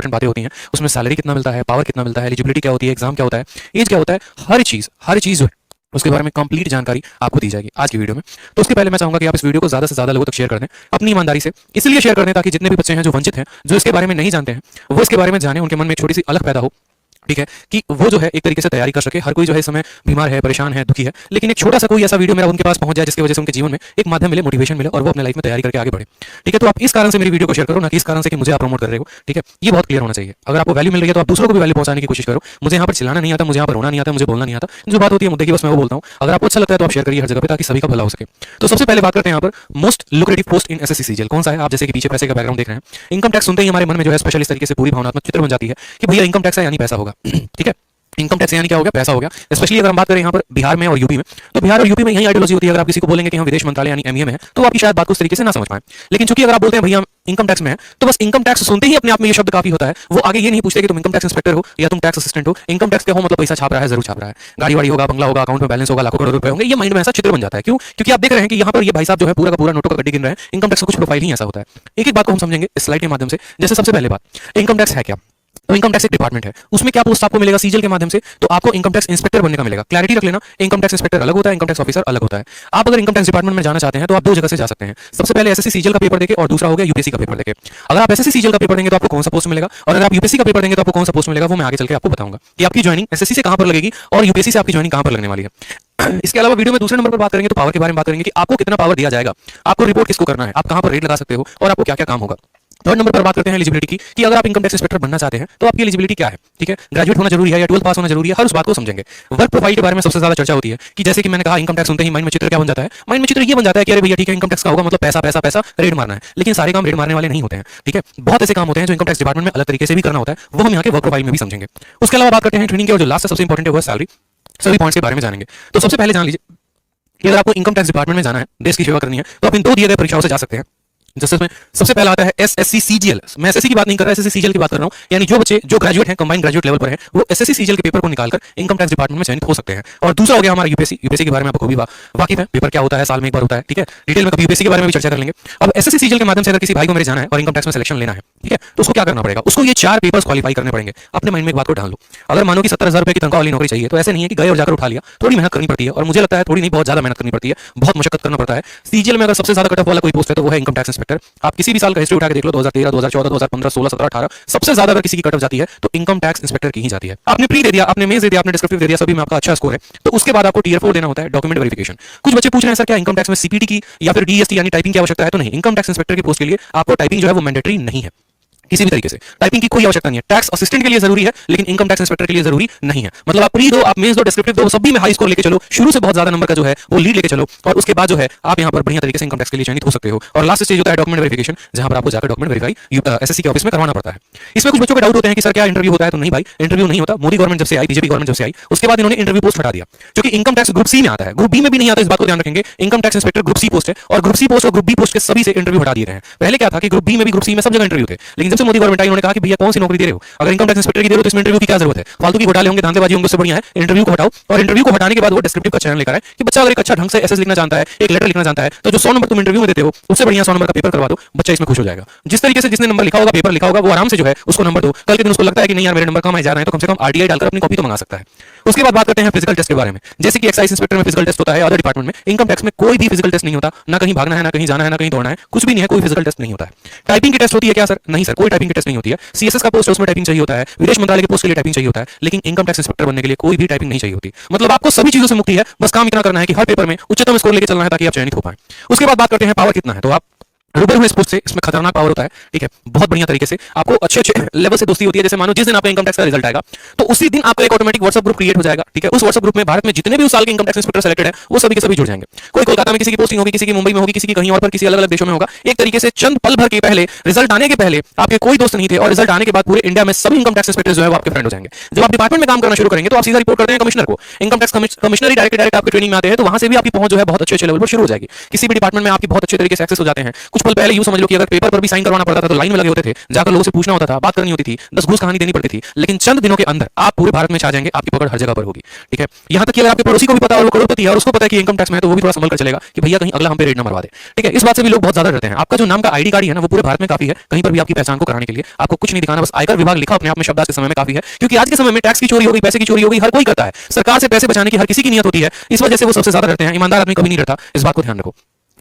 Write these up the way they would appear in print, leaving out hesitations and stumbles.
Important बातें होती हैं, उसमें सैलरी कितना मिलता है, पावर कितना मिलता है, एलिजिबिलिटी क्या होती है, एग्जाम क्या होता है, एज क्या होता है, हर चीज़ जो है उसके बारे में कंप्लीट जानकारी आपको दी जाएगी आज की वीडियो में। तो उसके पहले मैं चाहूंगा कि आप इस वीडियो को ज़्यादा से ज़्यादा लोगों तक शेयर कर दें अपनी ईमानदारी से, इसलिए शेयर कर दें ताकि जितने भी बच्चे हैं जो वंचित हैं, जो इसके बारे में नहीं जानते हैं, वो इसके बारे में जाने, उनके मन में एक छोटी सी अलग पैदा हो, ठीक है, कि वो जो है एक तरीके से तैयारी कर सके। हर कोई जो है इस समय बीमार है, परेशान है, दुखी है, लेकिन एक छोटा सा कोई ऐसा वीडियो मेरा उनके पास पहुंच जाए जिसकी वजह से उनके जीवन में एक माध्यम मिले, मोटिवेशन मिले और वो अपने लाइफ में तैयारी करके आगे बढ़े। ठीक है, तो आप इस कारण से मेरी वीडियो को शेयर करो, ना कि इस कारण से कि मुझे आप प्रमोट कर रहे हो। ठीक है, ये बहुत क्लियर होना चाहिए। अगर आपको वैल्यू मिल रही है तो आप दूसरों को भी वैल्यू पहुंचाने की कोशिश करो। मुझे यहाँ पर चिल्लाना नहीं आता, मुझे यहाँ पर रोना नहीं आता, मुझे बोलना नहीं आता, जो बात होती है मुद्दे की बस मैं वो बोलता हूँ। अगर आपको अच्छा लगता है तो आप शेयर करिए हर जगह पे ताकि सभी का भला हो सके। तो सबसे पहले बात करते हैं यहाँ पर मोस्ट लुक्रेटिव पोस्ट इन एसएससी सीजीएल कौन सा है। आप जैसे कि पीछे पैसे का बैकग्राउंड देख रहे हैं, इनकम टैक्स सुनते ही हमारे मन में जो है स्पेशल इस तरीके से पूरी भावनात्मक चित्र बन जाती है कि भैया इनकम टैक्स है यानी पैसा होगा। ठीक है, इनकम टैक्स यानी क्या हो गया, पैसा हो गया। स्पेशली अगर हम बात करें यहाँ पर बिहार में और यूपी में, तो बिहार और यूपी में यही आइडियोलॉजी होती है। अगर आप किसी को बोलेंगे कि हम विदेश मंत्रालय यानी एमईए में है, तो आपकी शायद बात को उस तरीके से ना समझ पाए। लेकिन चूंकि अगर आप बोलते हैं भैया हम इनकम टैक्स में है, तो बस इनकम टैक्स सुनते ही अपने आप में ये शब्द काफी होता है। वो आगे ये नहीं पूछते कि तुम इनकम टैक्स इंस्पेक्टर हो या तुम टैक्स असिस्टेंट हो। इनकम टैक्स क्या हो, मतलब पैसा छाप रहा है, जरूर छाप रहा है, गाड़ी वाड़ी होगा, बंगला होगा, अकाउंट में बैलेंस होगा, लाखों करोड़ रुपए होंगे। ये माइंड में ऐसा चित्र बन जाता है। क्यों? क्योंकि आप देख रहे हैं कि यहाँ पर ये भाई साहब जो है पूरा का पूरा नोटों का गड्ढे गिन रहे हैं। इनकम टैक्स का कुछ प्रोफाइल ही ऐसा होता है। एक एक बात को हम समझेंगे इस स्लाइड के माध्यम से। जैसे सबसे पहले बात, इनकम टैक्स है क्या? तो इनकम टैक्स एक डिपार्टमेंट है, उसमें क्या पोस्ट आपको मिलेगा सीजीएल के माध्यम से, तो आपको इनकम टैक्स इंस्पेक्टर बनने का मिलेगा। क्लैरिटी रख लेना, इनकम टैक्स इंस्पेक्टर अलग होता है, इनकम टैक्स ऑफिसर अलग होता है। आप अगर इनकम टैक्स डिपार्टमेंट में जाना चाहते हैं तो आप दो जगह से जा सकते हैं। सबसे पहले एसएससी सीजीएल का पेपर देके और दूसरा हो गया यूपीएससी का पेपर देके। अगर आप एसएससी सीजीएल का पेपर देंगे तो आपको कौन सा पोस्ट मिलेगा, और अगर आप यूपीएससी का पेपर देंगे तो आपको कौन सा पोस्ट मिलेगा, वो मैं आगे चल के आपको बताऊंगा कि आपकी ज्वाइनिंग एसएससी से कहां पर लगेगी और यूपीएससी से आपकी ज्वाइनिंग कहां पर लगने वाली है। इसके अलावा वीडियो में दूसरे नंबर पर बात करेंगे तो पावर के बारे में बात करेंगे कि आपको कितना पावर दिया जाएगा, आपको रिपोर्ट किसको करना है, आप कहां पर रेड लगा सकते हो और आपको क्या क्या काम होगा। थर्ड नंबर पर बात करते हैं एलिजिबिलिटी की, कि अगर आप इनकम टैक्स इंस्पेक्टर बनना चाहते हैं तो आपकी एलिजिबिलिटी क्या है। ठीक है, ग्रेजुएट होना जरूरी है या 12th पास होना जरूरी है, हर उस बात को समझेंगे। वर्क प्रोफाइल के बारे में सबसे ज्यादा चर्चा होती है कि जैसे कि मैंने कहा इनकम टैक्स सुनते ही माइंड में चित्र क्या बन जाता है, माइंड में चित्र ये बन जाता है कि अरे भैया ठीक है इनकम टैक्स का होगा मतलब पैसा पैसा पैसा रेड मारना है। लेकिन सारे काम रेड मारने वाले नहीं होते हैं। ठीक है, बहुत ऐसे काम होते हैं जो इनकम टैक्स डिपार्टमेंट में अलग तरीके से भी करना होता है, वो हम यहाँ के वर्क प्रोफाइल में भी समझेंगे। उसके अलावा बात करते हैं ट्रेनिंग की, और जो लास्ट सबसे इंपॉर्टेंट है वो है सैलरी। सभी पॉइंट्स के बारे में जानेंगे। तो सबसे पहले जान लीजिए कि अगर आपको इनकम टैक्स डिपार्टमेंट में जाना है, देश की सेवा करनी है, तो आप इन दो दिए गए परीक्षाओं से जा सकते हैं। जिसमें सबसे पहला आता है एसएससी सीजीएल। मैं एसएससी की बात नहीं कर रहा, एसएससी सीजीएल की बात कर रहा हूं। यानी जो बच्चे जो ग्रेजुएट हैं, कंबाइंड ग्रेजुएट लेवल पर हैं, वो एसएससी सीजीएल के पेपर को निकालकर इनकम टैक्स डिपार्टमेंट में चयनित हो सकते हैं। और दूसरा हो गया हमारा यूपीएससी। यूपीएससी के बारे में आपको भी वाकिफ है, पेपर क्या होता है, साल में एक बार होता है। ठीक है, डिटेल में कभी यूपीएससी के बारे में भी चर्चा कर लेंगे। अब एसएससी सीजीएल के माध्यम से अगर किसी भाई को मेरे जाना है और इनकम टैक्स में सिलेक्शन लेना है, ठीक है, तो उसको क्या करना पड़ेगा, उसको ये 4 पेपर्स क्वालीफाई करने पड़ेंगे। अपने माइंड में एक बात को डाल लो, अगर मानो कि 70,000 रुपए की तनख्वाह वाली नौकरी चाहिए, तो ऐसे नहीं है कि गए और जाकर उठा लिया। थोड़ी मेहनत करनी पड़ती है, और मुझे लगता है थोड़ी नहीं बहुत ज्यादा मेहनत करनी पड़ती है, बहुत मशक्कत करना पड़ता है। सीजीएल में अगर सबसे ज्यादा कट ऑफ वाला कोई पोस्ट है तो वो है इनकम टैक्स इंस्पेक्टर। आप किसी भी साल का हिस्ट्री उठा के देख लो, 2013, 2014, 2015, 16, 17, 18, सबसे ज्यादा अगर किसी की कट ऑफ जाती है तो इनकम टैक्स इंस्पेक्टर की ही जाती है। आपने प्री दे दिया, आपने मेंस दे दिया, आपने डिस्क्रिप्टिव दे दिया, सभी में आपका अच्छा स्कोर है, तो उसके बाद आपको टियर 4 देना होता है, डॉक्यूमेंट वेरिफिकेशन। कुछ बच्चे पूछ रहे हैं सर क्या इनकम टैक्स में सीपीटी की या फिर डीएसटी यानी टाइपिंग की आवश्यकता है, तो नहीं, इनकम टैक्स इंस्पेक्टर की पोस्ट के लिए आपको टाइपिंग जो है वो मैंडेटरी नहीं है किसी भी तरीके से। टाइपिंग की कोई आवश्यकता नहीं है। टैक्स असिस्टेंट के लिए जरूरी है, लेकिन इनकम टैक्स इंस्पेक्टर के लिए जरूरी नहीं है। मतलब आप प्री दो, आप मेंस दो, डिस्क्रिप्टिव दो, सभी में हाई स्कोर लेके चलो, शुरू से बहुत ज्यादा नंबर का जो है वो लीड लेके चलो, और उसके बाद जो है आप यहां पर बढ़िया तरीके से इनकम टैक्स के लिए चयनित हो सकते हो। और लास्ट स्टेज होता है डॉक्यूमेंट वेरिफिकेशन, जहां पर आपको जाकर डॉक्यूमेंट वेरीफाई एसएससी के ऑफिस में करवाना पड़ता है। इसमें कुछ बच्चों के डाउट होते हैं कि सर क्या इंटरव्यू होता है, तो नहीं भाई, इंटरव्यू नहीं होता। मोदी गवर्नमेंट जब से आई, बीजेपी गवर्नमेंट जब से आई, उसके बाद इन्होंने इंटरव्यू पोस्ट हटा दिया, क्योंकि इनकम टैक्स ग्रुप सी में आता है, ग्रुप बी में भी नहीं आता। इस बात को ध्यान रखेंगे, income tax inspector group C post है, और ग्रुप सी पोस्ट और ग्रुप बी पोस्ट के सभी से इंटरव्यू हटा दिए हैं। पहले क्या था कि ग्रुप बी में भी ग्रुप सी में सब जगह इंटरव्यू थे, लेकिन जब से मोदी गवर्नमेंट आई उन्होंने कहा कि भैया कौन सी नौकरी दे रहे हो, अगर इनकम टैक्स इंस्पेक्टर की दे रहे हो तो इसमें इंटरव्यू की क्या जरूरत है, फालतू की घोटाले होंगे, धांधलेबाजी होंगे, उससे बढ़िया है इंटरव्यू को हटाओ। और इंटरव्यू को हटाने के बाद वो डिस्क्रिप्टिव का चयन लेकर आए कि बच्चा अगर एक अच्छा ढंग से एसएस लिखना जानता है, एक लेटर लिखना जानता है, तो जो 100 नंबर तुम इंटरव्यू में देते हो उससे बढ़िया 100 नंबर का पेपर करवा दो, बच्चा इसमें खुश हो जाएगा। जिस तरीके से जिसने नंबर लिखा होगा, पेपर लिखा होगा, वो आराम से जो है उसको नंबर दो। कल के दिन उसको लगता है कि नहीं यार मेरे नंबर कम आए जा रहे हैं, तो कम से कम आरटीआई डालकर अपनी कॉपी तो मंगा सकता है। उसके बाद बात करते हैं फिजिकल टेस्ट के बारे में। जैसे कि एक्साइज इंस्पेक्टर में फिजिकल टेस्ट होता है, अदर डिपार्टमेंट में, इनकम टैक्स में कोई भी फिजिकल टेस्ट नहीं होता। ना कहीं भागना है, ना कहीं जाना है, ना कहीं दौड़ना है, कुछ भी नहीं है, कोई फिजिकल टेस्ट नहीं होता है। टाइपिंग की टेस्ट होती है क्या सर? नहीं सर, कोई टाइपिंग की टेस्ट नहीं होती है। सीएसएस का पोस्ट है, उसमें टाइपिंग चाहिए होता है, विदेश मंत्रालय के पोस्ट के लिए टाइपिंग चाहिए होता है, लेकिन इनकम टैक्स इंस्पेक्टर बनने के लिए कोई भी टाइपिंग नहीं चाहिए होती। मतलब आपको सभी चीजों से मुक्ति है, बस काम इतना करना है कि हर पेपर में उच्चतम स्कोर लेके चलना है ताकि आप चयनित हो पाए। उसके बाद बात करते हैं पावर कितना है, तो आप रूबरू हुए इस पोस्ट से, इसमें खतरनाक पावर होता है। ठीक है, बहुत बढ़िया तरीके से आपको अच्छे लेवल से दोस्ती होती है। जैसे मानो जिस दिन आपका इनकम टैक्स का रिजल्ट आएगा, तो उसी दिन आपका एक ऑटोमेटिक व्हाट्सएप ग्रुप क्रिएट हो जाएगा। ठीक है, उस व्हाट्सएप ग्रुप में भारत में जितने भी उस साल के इनकम टैक्स इंस्पेक्टर सेलेक्टेड है, वो सभी के सभी जुड़ जाएंगे। कोई कोलकाता में किसी की पोस्टिंग होगी, किसी की मुंबई में होगी, किसी की कहीं और पर, किसी अलग अलग देशों में होगा। एक तरीके से चंद पल भर के पहले, रिजल्ट आने के पहले आपके कोई दोस्त नहीं थे, और रिजल्ट आने के बाद पूरे इंडिया में सभी इनकम टैक्स इंस्पेक्टर जो है वो आपके फ्रेंड हो जाएंगे। जब आप डिपार्टमेंट में काम करना शुरू करेंगे तो आप सीधा रिपोर्ट करते हैं कमिश्नर को। इनकम टैक्स कमिश्नर ही डायरेक्ट आपके ट्रेनिंग में आते हैं, तो वहां से भी आपकी पहुंच जो है बहुत अच्छे लेवल पर शुरू हो जाएगी। किसी भी डिपार्टमेंट में आपकी बहुत अच्छे तरीके से एक्सेस हो जाते हैं। कुछ कुछ पल पहले यूं समझ लो कि अगर पेपर पर भी साइन करवाना पड़ता था तो लाइन में लगे होते थे, जाकर लोगों से पूछना होता था, बात करनी होती थी, 10 घूस कहानी देनी पड़ती थी, लेकिन चंद दिनों के अंदर आप पूरे भारत में छा जाएंगे, आपकी पकड़ हर जगह पर होगी। ठीक है, यहां तक कि अगर आपके पड़ोसी को भी पता है वो करोड़पति है और उसको पता है कि इनकम टैक्स में है, तो वो भी थोड़ा संभल कर चलेगा कि भैया कहीं अगला हम पे रेड न मरवा दे। ठीक है, इस बात से भी लोग बहुत ज्यादा डरते हैं। आपका जो नाम का आईडी कार्ड है ना, वो पूरे भारत में काफी है, कहीं पर भी आपकी पहचान को कराने के लिए आपको कुछ नहीं दिखाना, बस आयकर विभाग लिखा अपने आप में शब्द आज के समय में काफी है, क्योंकि आज के समय में टैक्स की चोरी हो गई, पैसे की चोरी हो गई, हर कोई करता है। सरकार से पैसे बचाने की हर किसी की नियत होती है, इस वजह से वो सबसे ज्यादा डरते हैं। ईमानदार आदमी कभी नहीं डरता, इस बात को ध्यान रखो।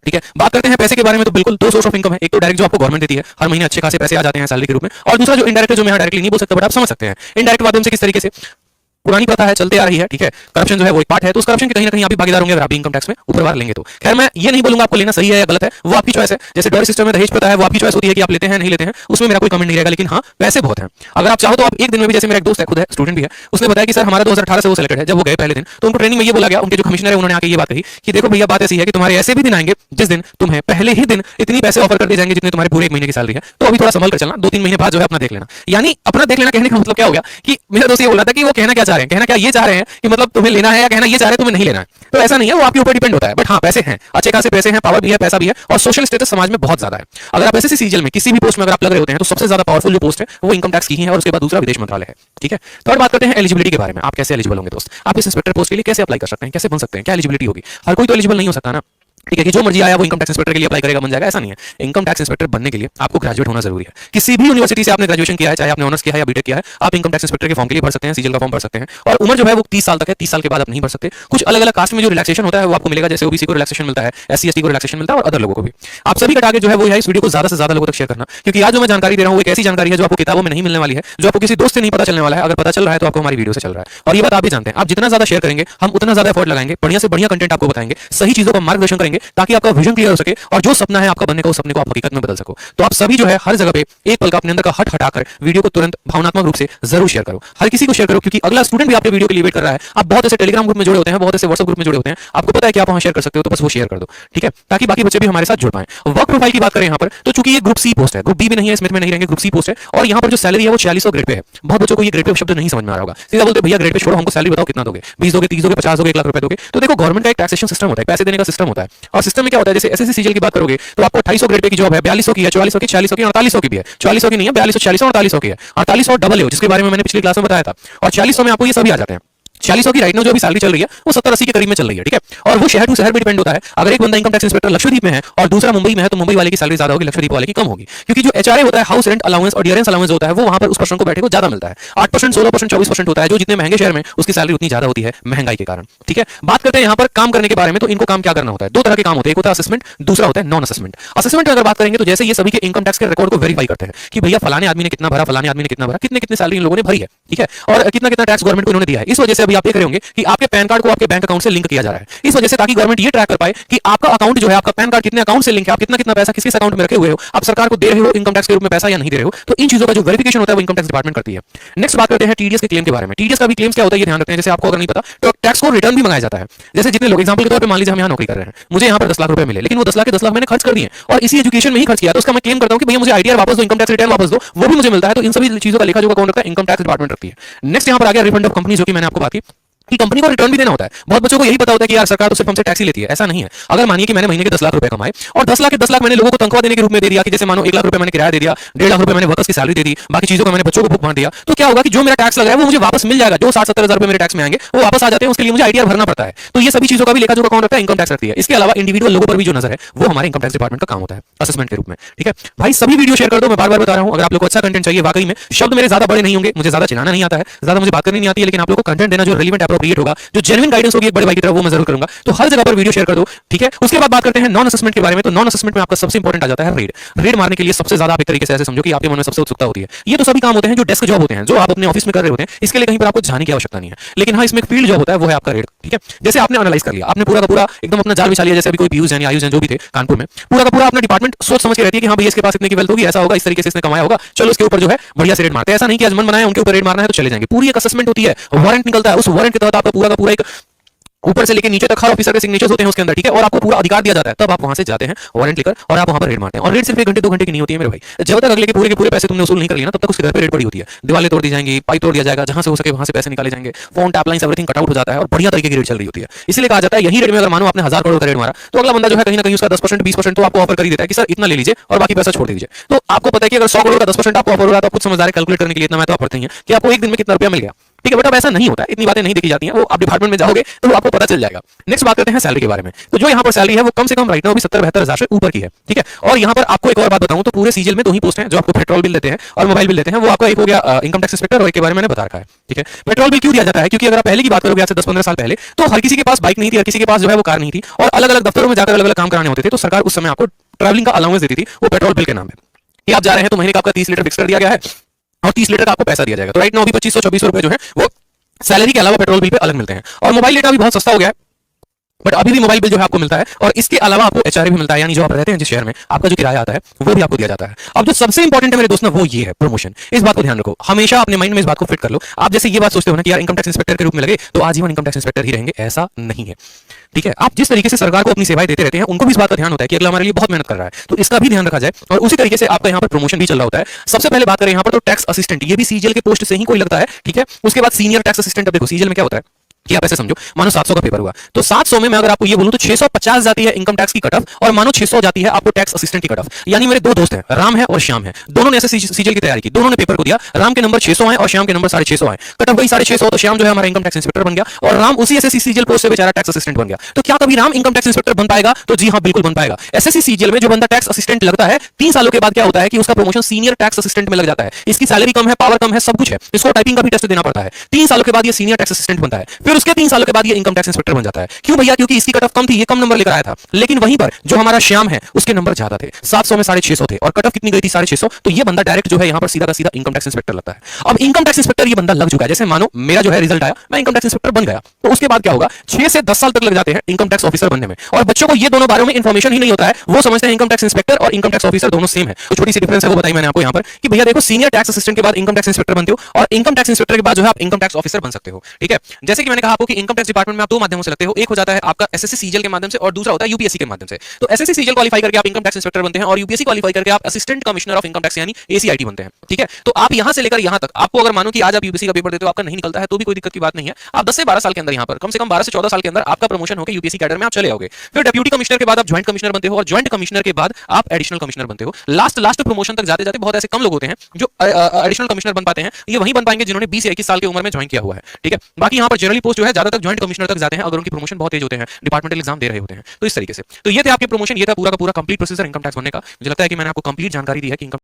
ठीक है, बात करते हैं पैसे के बारे में, तो बिल्कुल दो सोर्स ऑफ इनकम है। एक तो डायरेक्ट जो आपको गवर्नमेंट देती है, हर महीने अच्छे खासे पैसे आ जाते हैं सैलरी के रूप में, और दूसरा जो इनडायरेक्ट, जो मैं डायरेक्टली नहीं बोल सकता बट आप समझ सकते हैं इनडायरेक्ट माध्यम से किस तरीके से पुरानी प्रथा है, चलते आ रही है। ठीक है, करप्शन जो है वो एक पार्ट है, तो उस करप्शन के कहीं ना कहीं आप भी भागीदार होंगे अगर आप भी इनकम टैक्स में ऊपरवार लेंगे तो। खैर, मैं ये नहीं बोलूंगा आपको लेना सही है या गलत है, वो आपकी चॉइस है। जैसे डॉलर सिस्टम में दहेज प्रथा है, वो आपकी चॉइस होती है कि आप लेते हैं नहीं लेते हैं, उसमें मेरा कोई कमेंट नहीं रहेगा। लेकिन हाँ, पैसे बहुत हैं। अगर आप चाहो तो आप एक दिन में भी, जैसे मेरा एक दोस्त है, खुद है, स्टूडेंट भी है, उसने बताया कि सर हमारा 2018 से वो सिलेक्टेड है। जब वो गए पहले दिन तो उनको ट्रेनिंग में ये बोला गया, उनके जो कमिश्नर है उन्होंने आके ये बात कही कि देखो भैया, बात ऐसी है कि तुम्हारे ऐसे भी दिन आएंगे जिस दिन तुम्हें पहले ही दिन इतनी पैसे ऑफर कर दिए जाएंगे जितने तुम्हारे पूरे एक महीने की सैलरी है, तो अभी थोड़ा संभल कर चलना, 2-3 महीने बाद जो है अपना देख लेना। यानी अपना देख लेना कहने का मतलब क्या हो गया कि मेरा दोस्त ये बोला था कि वो कहना क्या चाह रहे हैं, कहना क्या ये चाह रहे हैं कि मतलब तुम्हें लेना है, या कहना ये चाह रहे हैं तुम्हें नहीं लेना है। तो ऐसा नहीं है, वो आपके ऊपर डिपेंड होता है। बट हाँ, पैसे हैं, अच्छे खासे पैसे हैं, पावर भी है, पैसा भी है, और सोशल स्टेटस समाज में बहुत ज्यादा है। अगर आप एसएससी सीजीएल में किसी भी पोस्ट में अगर आप लग रहे होते हैं, तो सबसे ज्यादा पावरफुल जो पोस्ट है वो इनकम टैक्स की ही है, और उसके बाद दूसरा विदेश मंत्रालय है। ठीक है, तो अब बात करते हैं एलिजिबिलिटी के बारे में। आप कैसे एलिजिबल होंगे दोस्त? आप इस इंस्पेक्टर पोस्ट के लिए कैसे अप्लाई कर सकते हैं, कैसे बन सकते हैं, क्या एलिजिबिलिटी होगी? हर कोई तो एलिजिबल नहीं हो सकता ना। ठीक है, कि जो मर्जी आया वो इनकम टैक्स इंस्पेक्टर के लिए अप्लाई करेगा, बन जाएगा, ऐसा नहीं है। इनकम टैक्स इंस्पेक्टर बनने के लिए आपको ग्रेजुएट होना जरूरी है। किसी भी यूनिवर्सिटी से आपने ग्रेजुएशन किया है, चाहे आपने ऑनर्स किया है या बीटेक किया है, आप इनकम टैक्स इंस्पेक्टर के फॉर्म के लिए भर सकते हैं, सीजीएल का फॉर्म भर सकते हैं। और उम्र जो है वो 30 साल तक है, 30 साल के बाद आप नहीं भर सकते। कुछ अलग अलग कास्ट में जो रिलैक्सेशन होता है वो आपको मिलेगा, जैसे ओबीसी को रिलैक्सेशन मिलता है, एससी एसटी को रिलैक्सेशन मिलता है, और अदर लोगों को भी। आप सभी का टारगेट जो है वो है इस वीडियो को ज्यादा से ज्यादा लोगों तक शेयर करना, क्योंकि आज जो मैं जानकारी दे रहा हूँ वो एक ऐसी जानकारी है जो आपको किताबों में नहीं मिलने वाली है, जो आपको किसी दोस्त से नहीं पता चलने वाला है। अगर पता चल रहा है तो आपको हमारी वीडियो से चल रहा है, और ये बात आप भी जानते हैं। आप जितना ज्यादा शेयर करेंगे, हम उतना ज्यादा एफर्ट लगाएंगे, बढ़िया से बढ़िया कंटेंट आपको बताएंगे, सही चीजों का मार्गदर्शन करेंगे, ताकि आपका विजन क्लियर हो सके, और जो सपना है आपका बनने का, उस सपने को आप हकीकत में बदल सको। तो आप सभी जो है हर जगह पे एक पल का अपने अंदर का हट हटाकर वीडियो को तुरंत भावनात्मक रूप से जरूर शेयर करो, हर किसी को शेयर करो, क्योंकि अगला स्टूडेंट भी आपके वीडियो के लिए वेट कर रहा है। आप बहुत ऐसे टेलीग्राम ग्रुप में जुड़े होते हैं, बहुत ऐसे व्हाट्सएप ग्रुप में जुड़े होते हैं, आपको पता है कि आप वहां शेयर कर सकते हो, तो बस वो शेयर कर दो। ठीक है, ताकि बाकी बच्चे भी हमारे साथ जुड़ पाएं। वर्क प्रोफाइल की बात करें यहाँ पर, तो चूंकि ये ग्रुप सी पोस्ट है, ग्रुप बी भी नहीं है, इसमें नहीं रहेंगे, ग्रुप सी पोस्ट है, और यहाँ पर जो सैलरी है वो 4600 ग्रेड पे है। बहुत बच्चों को ये ग्रेड पे शब्द नहीं समझ में आ रहा होगा, सीधा बोलते भैया ग्रेड पे छोड़ो, हमको सैलरी बताओ कितना दोगे, 20 दोगे, 30 दोगे, 50 दोगे, 1 लाख रुपए दोगे। तो देखो, गवर्नमेंट का एक टैक्सेशन सिस्टम होता है, पैसे देने का सिस्टम होता है, और सिस्टम में क्या होता है, जैसे एसएससी सीजीएल की बात करोगे तो आपको 2800 ग्रेड पे की जॉब है, 4200 की है, 4400 की, 4600 की, 4800 की भी है। 4400 की नहीं है, 4200, 4600 और 4800 की है। 4800 डबल है, जिसके बारे में मैंने पिछली क्लास में बताया था, और 4600 में आपको ये सभी आ जाते हैं। 4600 की राइट नाउ जो भी सैलरी चल रही है वो 70-80 के करीब में चल रही है। ठीक है, और वो शहर टू शहर पे डिपेंड होता है। अगर एक बंदा इनकम टैक्स इंस्पेक्टर लक्षद्वीप में है और दूसरा मुंबई में है, तो मुंबई वाले की सैलरी ज्यादा होगी, लक्षद्वीप वाले की कम होगी, क्योंकि जो एचआरए होता है, हाउस रेंट अलाउंस और डियरेंस अलाउंस होता है, वो वहां पर उस पर्सन को बैठे को ज्यादा मिलता है। 8%, 16%, 24% होता है, जो जितने महंगे शहर में उसकी सैलरी उतनी ज्यादा होती है महंगाई के कारण। ठीक है, बात करते हैं यहाँ पर काम करने के बारे में। तो इनको काम क्या करना होता है? 2 तरह के काम होते हैं, एक होता है असेसमेंट, दूसरा होता है नॉन असेसमेंट। असेसमेंट की अगर बात करेंगे तो जैसे ये सभी के इनकम टैक्स के रिकॉर्ड को वेरीफाई करते हैं कि भैया फलाने आदमी ने कितना भरा, फलाने आदमी ने कितना भरा, कितने कितने सैलरी इन लोगों ने भरी है। ठीक है, और कितना कितना टैक्स गवर्नमेंट को इन्होंने दिया है। इस वजह से अभी आप देख रहे होंगे कि आपके पैन कार्ड को आपके बैंक अकाउंट से लिंक किया जा रहा है, इस वजह से, ताकि गवर्नमेंट ये ट्रैक कर पाए कि आपका अकाउंट जो है, आपका पैन कार्ड कितने अकाउंट से लिंक है, आप कितना कितना पैसा किस किस अकाउंट में रखे हुए हो, आप सरकार को दे रहे हो इनकम टैक्स के रूप में पैसा या नहीं दे रहे हो। तो इन चीजों का जो वेरिफिकेशन होता है वो इनकम टैक्स डिपार्टमेंट करती है। नेक्स्ट बात करते हैं टीडीएस के क्लेम के बारे में। टीडीएस का भी क्लेम्स क्या होता है ये ध्यान रखते हैं। जैसे आपको अगर नहीं पता तो टैक्स को रिटर्न भी मंगाया जाता है। जैसे जितने लोग, एग्जांपल के तौर पे मान लीजिए हम यहाँ नौकरी कर रहे हैं, मुझे यहाँ पर 10 लाख रुपए मिले, लेकिन वो 10 लाख के 10 लाख मैंने खर्च कर दिए और इसी एजुकेशन में ही खर्च किया, तो उसका मैं क्लेम करता हूँ कि भैया मुझे आईटीआर वापस दो, इनकम टैक्स रिटर्न वापस दो, वो भी मुझे मिलता है। तो इन सभी चीजों का लेखा जोखा कौन रखता है? इनकम टैक्स डिपार्टमेंट रखती है। नेक्स्ट यहाँ पर आ गया रिफंड ऑफ कंपनी, जो कि मैंने आपको बात की कि कंपनी को रिटर्न भी देना होता है। बहुत बच्चों को यही पता होता है कि यार सरकार तो सिर्फ हमसे टैक्स ही लेती है, ऐसा नहीं है। अगर मानिए कि मैंने महीने के 10 लाख रुपए कमाए और 10 लाख के 10 लाख मैंने लोगों को तनख्वाह देने के रूप में दे दिया, कि जैसे मानो 1 लाख रुपए मैंने किराया दे दिया, 1.5 लाख रुपए मैंने वर्कर्स की सैलरी दे दी, बाकी चीजों को मैंने बच्चों को भुग बांट दिया, तो क्या होगा कि जो मेरा टैक्स लगा है वो मुझे वापस मिल जाएगा। जो 60-70 हजार रुपए मेरे टैक्स में आएंगे वो वापस आ जाते हैं, उसके लिए मुझे आईटीआर भरना पड़ता है। तो ये सभी चीजों का भी लेखा जोखा कौन रखता है? इनकम टैक्स रखती है। इसके अलावा इंडिविजुअल लोगों पर भी जो नजर है वो हमारे इनकम टैक्स डिपार्टमेंट का काम होता है असेसमेंट के रूप में। ठीक है भाई, सभी वीडियो शेयर कर दो, मैं बार-बार बता रहा हूं। अगर आप लोग को अच्छा कंटेंट चाहिए, वाकई में शब्द मेरे ज्यादा बड़े नहीं होंगे, मुझे ज्यादा चिल्लाना नहीं आता है, ज्यादा मुझे बात करनी नहीं आती है, लेकिन आप लोगों को कंटेंट देना जो रेलेवेंट एप्रोप्रिएट होगा, जो जेन्युइन गाइडेंस होगी एक बड़े भाई की तरह, वो मैं जरूर करूंगा। तो हर जगह पर वीडियो शेयर कर दो। ठीक है, उसके बाद बात करते हैं नॉन असेसमेंट के बारे में। तो नॉन असेसमेंट में आपका सबसे इंपॉर्टेंट आ जाता है रेड। रेड मारने के लिए सबसे ज्यादा आप एक तरीके से ऐसे समझो कि आपके मन में सबसे उत्सुकता होती है। ये तो सभी काम होते हैं जो डेस्क जॉब होते हैं, जो आप अपने ऑफिस में कर रहे होते हैं, इसके लिए कहीं पर आपको जाने की आवश्यकता नहीं है। लेकिन हाँ, इसमें एक फील्ड जॉब होता है, वो है आपका रेड। ठीक है, जैसे आपने एनालाइज कर लिया, आपने पूरा का पूरा एकदम अपना जाल बिछा लिया, जैसे अभी कोई पीयूष जैन, आयुष जैन जो भी थे कानपुर में, पूरा का पूरा अपना डिपार्टमेंट सोच समझ के रहती है कि हाँ भैया इसके पास इतने की वेल्थ होगी, ऐसा होगा, इस तरीके से इसने कमाया होगा, चलो इसके ऊपर जो है बढ़िया से रेड मारते हैं। ऐसा नहीं कि आज मन बनाया उनके ऊपर रेड मारना है तो चले जाएंगे। पूरी एक असेसमेंट होती है, वारंट निकलता है, उस वारंट के तहत आपका पूरा का पूरा एक ऊपर से लेके नीचे तक हर ऑफिसर के सिग्नेचर्स होते हैं उसके अंदर, ठीक है, और आपको पूरा अधिकार दिया जाता है। तब आप वहां से जाते हैं वारंट लेकर और आप वहां पर रेड मारते हैं। और रेड सिर्फ 1 घंटे 2 घंटे की नहीं होती है मेरे भाई, जब तक अगले के पूरे पैसे तुमने वसूल नहीं कर लिया ना, तब तक उसके घर पे रेड पड़ी होती है। दीवारें तोड़ दी जाएंगी, पाइप तोड़ दिया जाएगा, जहां से हो सके वहां से पैसे निकाले जाएंगे, phone tap lines everything cut out हो जाता है और बढ़िया तरीके की रेड चल रही होती है। इसलिए कहा जाता है यही रेड में अगर मानो आपने 1000 करोड़ का रेड मारा तो अगला बंदा जो है कहीं ना कहीं उसका 10% 20% तो आपको ऑफर कर ही देता है कि सर इतना ले लीजिए और बाकी पैसा छोड़ दीजिए। तो आपको पता है कि अगर 100 करोड़ का 10% आपको ऑफर हो रहा है तो आप खुद समझदार कैलकुलेट करने के लिए इतना मैं तो आप पढ़ते हैं कि आपको एक दिन में कितना रुपया मिल गया, ठीक है। बट अब ऐसा नहीं होता है, इतनी बातें नहीं देखी जाती हैं, वो आप डिपार्टमेंट में जाओगे तो आपको पता चल जाएगा। नेक्स्ट बात करते हैं सैलरी के बारे में। तो जो यहाँ पर सैलरी है वो कम से कम राइट नाउ भी 70-72 हजार से ऊपर की है, ठीक है। और यहाँ पर आपको एक और बात बताऊं तो पूरे सीजीएल में 2 ही पोस्ट हैं जो आपको पेट्रोल बिल देते हैं और मोबाइल बिल देते हैं। वो आपका एक हो गया इनकम टैक्स इंस्पेक्टर और एक के बारे में मैंने बता रखा है, ठीक है। पेट्रोल बिल क्यों दिया जाता है, क्योंकि अगर आप पहले की बात करोगे आज से 10-15 साल पहले तो हर किसी के पास बाइक नहीं थी, हर किसी के पास जो है वो कार नहीं थी और अलग अलग दफ्तरों में जाकर अलग अलग काम कराने होते थे। तो सरकार उस समय आपको ट्रैवलिंग का अलाउंस देती थी, वो पेट्रोल बिल के नाम पे कि आप जा रहे हैं तो महीने का आपका 30 लीटर फिक्स कर दिया गया है और 30 लीटर का आपको पैसा दिया जाएगा। तो राइट नाउ भी 2500-2600 रुपए जो है वो सैलरी के अलावा पेट्रोल बिल पे अलग मिलते हैं। और मोबाइल डेटा भी बहुत सस्ता हो गया है, बट अभी भी मोबाइल बिल जो है आपको मिलता है और इसके अलावा आपको एचआरए भी मिलता है, यानी जो आप रहते हैं जिस शहर में आपका जो किराया आता है वो भी आपको दिया जाता है। अब जो सबसे इंपॉर्टेंट है मेरे दोस्त ना वो ये है प्रमोशन। इस बात को ध्यान रखो, हमेशा अपने माइंड में इस बात को फिट कर लो। आप जैसे ये बात सोचते हो ना कि यार इनकम टैक्स इंस्पेक्टर के रूप में लगे तो आजीवन इनकम टैक्स इंस्पेक्टर ही रहेंगे, ऐसा नहीं है, ठीक है। आप जिस तरीके से सरकार को अपनी सेवाएं देते रहते हैं उनको भी इस बात का ध्यान होता है कि अगला हमारे लिए बहुत मेहनत कर रहा है, तो इसका भी ध्यान रखा जाए और उसी तरीके से आपका यहाँ पर प्रमोशन भी चल रहा होता है। सबसे पहले बात करें यहाँ पर तो टैक्स असिस्टेंट, ये भी सीजीएल के पोस्ट से ही कोई लगता है, ठीक है। उसके बाद सीनियर टैक्स असिस्टेंट। अब देखो सीजीएल में क्या होता है कि आप ऐसे समझो, मानो 700 का पेपर हुआ तो 700 में मैं अगर आपको ये बोलूं तो 650 जाती है इनकम टैक्स की कट ऑफ और मानो 600 जाती है आपको टैक्स असिस्टेंट की कट ऑफ। यानी मेरे 2 दोस्त हैं, राम है और श्याम है, दोनों ने ऐसे सीजीएल की तैयारी की, दोनों ने पेपर को दिया, राम के नंबर 600 आए और श्याम के नंबर 650 आए, कट ऑफ गई 650, तो श्याम जो है हमारा इनकम टैक्स इंस्पेक्टर बन गया और राम उसी एसएससी सीजीएल पोस्ट से बेचारा टैक्स असिस्टेंट बन गया। तो क्या कभी राम इनकम टैक्स इंस्पेक्टर बन पाएगा? तो जी हां बिल्कुल बन पाएगा। एसएससी सीजीएल में जो बंदा टैक्स असिस्टेंट लगता है 3 सालों के बाद क्या होता है कि उसका प्रमोशन सीनियर टैक्स असिस्टेंट में लग जाता है। इसकी सैलरी कम है, पावर कम है, सब कुछ है, इसको टाइपिंग का भी टेस्ट देना पड़ता है। 3 सालों के बाद ये सीनियर टैक्स असिस्टेंट बनता है, फिर उसके 3 सालों के बाद ये इनकम टैक्स इंस्पेक्टर बन जाता है। क्यों भैया? क्योंकि इसकी कट ऑफ कम थी, ये कम नंबर लेकर आया था, लेकिन वहीं पर जो हमारा श्याम है उसके नंबर ज्यादा थे, 700 में 650 थे और कट ऑफ कितनी गई थी? 650। तो ये बंदा डायरेक्ट जो है यहां पर सीधा का सीधा इनकम टैक्स इंस्पेक्टर लगता है। अब इनकम टैक्स इंस्पेक्टर ये बंदा लग चुका है, जैसे मानो मेरा जो है रिजल्ट आया, मैं इनकम टैक्स इंस्पेक्टर बन गया, तो उसके बाद क्या होगा? 6 से 10 साल तक लग जाते हैं इनकम टैक्स ऑफिसर बनने में। और बच्चों को ये दोनों बारे में इंफॉर्मेशन ही नहीं होता है, वो समझते हैं इनकम टैक्स इंस्पेक्टर और इनकम टैक्स ऑफिसर दोनों सेम है। तो छोटी सी डिफरेंस है वो बताई मैंने आपको यहां पर कि भैया देखो, सीनियर टैक्स असिस्टेंट के बाद इनकम टैक्स इंस्पेक्टर बनते हो और इनकम टैक्स इंस्पेक्टर के बाद जो है आप इनकम टैक्स ऑफिसर बन सकते हो, ठीक है। जैसे कि मैंने कहा आपको कि इनकम टैक्स डिपार्टमेंट में आप 2 माध्यमों से लगते हो, एक हो जाता है आपका एसएससी सीजीएल के माध्यम से और दूसरा होता है यूपीएससी के माध्यम से। तो एसएससी सीजीएल क्वालीफाई करके आप इनकम टैक्स इंस्पेक्टर बनते हैं और यूपीएससी क्वालीफाई करके आप assistant commissioner of income tax यानी एसीआईटी बनते हैं, ठीक है। तो आप यहां से लेकर यहां तक, आपको अगर मानो कि आज आप यूपीएससी का पेपर देते हो आपका नहीं निकलता है तो भी कोई दिक्कत की बात नहीं है। आप 10 से 12 साल के अंदर यहां पर कम से कम 12 से 14 साल के अंदर आपका प्रमोशन होकर यूपीएससी कैडर में आप चले आओगे। फिर डिप्यूटी कमिश्नर के बाद आप ज्वाइंट कमिश्नर बनते हो और ज्वाइंट कमिश्नर के बाद आप एडिशनल कमिश्नर बनते हो। लास्ट प्रमोशन तक जाते जाते बहुत ऐसे कम लोग होते हैं जो एडिशनल कमिश्नर बन पाते हैं, ये वही बन पाएंगे जिन्होंने 20 या 21 साल की उम्र में ज्वाइन किया हुआ है, ठीक है। बाकी यहां पर जनरली पोस्ट जो है ज्यादातर ज्वाइंट कमिश्नर तक जाते हैं अगर उनकी प्रमोशन बहुत तेज होते हैं, डिपार्टमेंटल एग्जाम दे रहे होते हैं। तो इस तरीके से तो ये थे आपके प्रमोशन, ये था पूरा का पूरा कंप्लीट प्रोसेसर इनकम टैक्स बनने का। मुझे लगता है कि मैंने आपको कंप्लीट जानकारी दी है कि इनकम